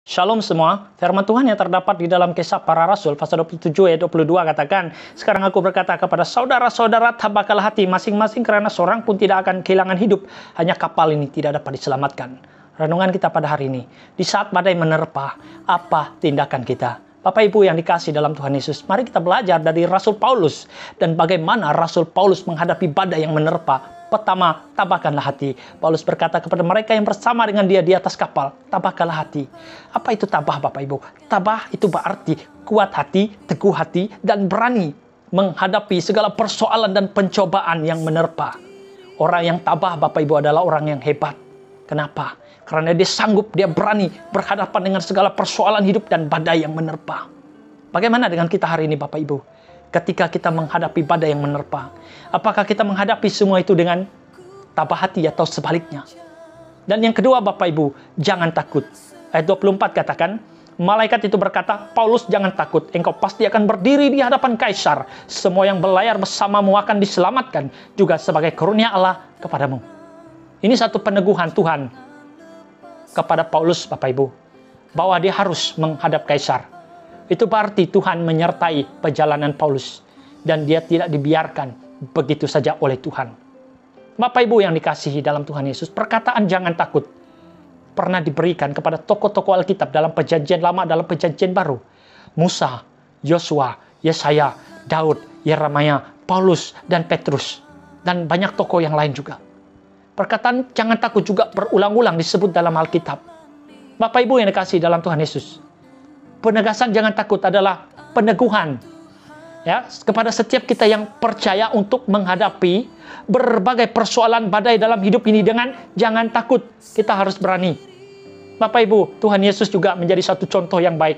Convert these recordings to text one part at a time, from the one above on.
Shalom semua, firman Tuhan yang terdapat di dalam Kisah Para Rasul pasal 27 ayat 22 katakan, sekarang aku berkata kepada saudara-saudara, tabahkanlah hati masing-masing karena seorang pun tidak akan kehilangan hidup, hanya kapal ini tidak dapat diselamatkan. Renungan kita pada hari ini, di saat badai menerpa, apa tindakan kita? Bapak Ibu yang dikasih dalam Tuhan Yesus, mari kita belajar dari Rasul Paulus dan bagaimana Rasul Paulus menghadapi badai yang menerpa. Pertama, tabahkanlah hati. Paulus berkata kepada mereka yang bersama dengan dia di atas kapal, tabahkanlah hati. Apa itu tabah, Bapak Ibu? Tabah itu berarti kuat hati, teguh hati, dan berani menghadapi segala persoalan dan pencobaan yang menerpa. Orang yang tabah, Bapak Ibu, adalah orang yang hebat. Kenapa? Karena dia sanggup, dia berani berhadapan dengan segala persoalan hidup dan badai yang menerpa. Bagaimana dengan kita hari ini, Bapak Ibu? Ketika kita menghadapi badai yang menerpa, apakah kita menghadapi semua itu dengan tabah hati atau sebaliknya? Dan yang kedua, Bapak Ibu, jangan takut. Ayat 24 katakan, malaikat itu berkata, Paulus jangan takut, engkau pasti akan berdiri di hadapan Kaisar. Semua yang berlayar bersamamu akan diselamatkan, juga sebagai karunia Allah kepadamu. Ini satu peneguhan Tuhan kepada Paulus, Bapak Ibu, bahwa dia harus menghadap Kaisar. Itu berarti Tuhan menyertai perjalanan Paulus. Dan dia tidak dibiarkan begitu saja oleh Tuhan. Bapak Ibu yang dikasihi dalam Tuhan Yesus, perkataan jangan takut pernah diberikan kepada tokoh-tokoh Alkitab dalam perjanjian lama, dalam perjanjian baru. Musa, Yosua, Yesaya, Daud, Yeremia, Paulus, dan Petrus. Dan banyak tokoh yang lain juga. Perkataan jangan takut juga berulang-ulang disebut dalam Alkitab. Bapak Ibu yang dikasihi dalam Tuhan Yesus, penegasan jangan takut adalah peneguhan ya kepada setiap kita yang percaya untuk menghadapi berbagai persoalan badai dalam hidup ini dengan jangan takut. Kita harus berani. Bapak Ibu, Tuhan Yesus juga menjadi satu contoh yang baik.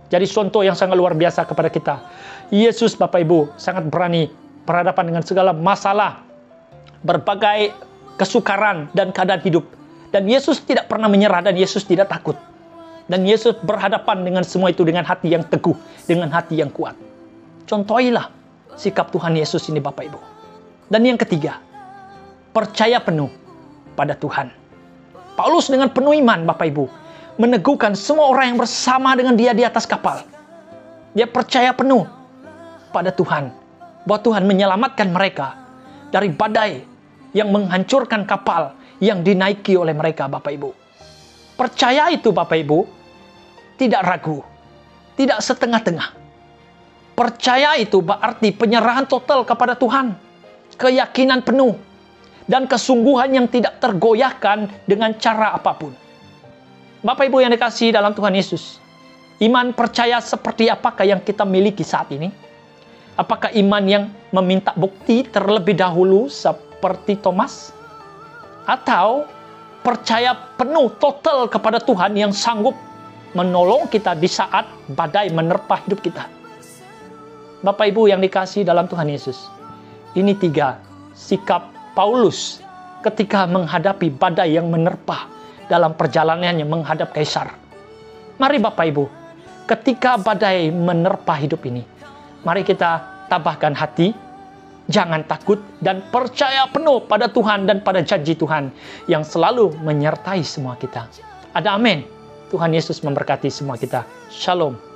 Jadi contoh yang sangat luar biasa kepada kita. Yesus, Bapak Ibu, sangat berani berhadapan dengan segala masalah, berbagai kesukaran dan keadaan hidup. Dan Yesus tidak pernah menyerah dan Yesus tidak takut. Dan Yesus berhadapan dengan semua itu dengan hati yang teguh, dengan hati yang kuat. Contohilah sikap Tuhan Yesus ini, Bapak Ibu. Dan yang ketiga, percaya penuh pada Tuhan. Paulus dengan penuh iman, Bapak Ibu, meneguhkan semua orang yang bersama dengan dia di atas kapal. Dia percaya penuh pada Tuhan, bahwa Tuhan menyelamatkan mereka dari badai yang menghancurkan kapal yang dinaiki oleh mereka, Bapak Ibu. Percaya itu, Bapak Ibu, tidak ragu, tidak setengah-tengah. Percaya itu berarti penyerahan total kepada Tuhan, keyakinan penuh, dan kesungguhan yang tidak tergoyahkan dengan cara apapun. Bapak Ibu yang dikasihi dalam Tuhan Yesus, iman percaya seperti apakah yang kita miliki saat ini? Apakah iman yang meminta bukti terlebih dahulu seperti Thomas? Atau percaya penuh total kepada Tuhan yang sanggup menolong kita di saat badai menerpa hidup kita? Bapak Ibu yang dikasihi dalam Tuhan Yesus, ini tiga sikap Paulus ketika menghadapi badai yang menerpa dalam perjalanannya menghadap Kaisar. Mari Bapak Ibu, ketika badai menerpa hidup ini, mari kita tabahkan hati, jangan takut, dan percaya penuh pada Tuhan dan pada janji Tuhan yang selalu menyertai semua kita. Ada amin. Tuhan Yesus memberkati semua kita. Shalom.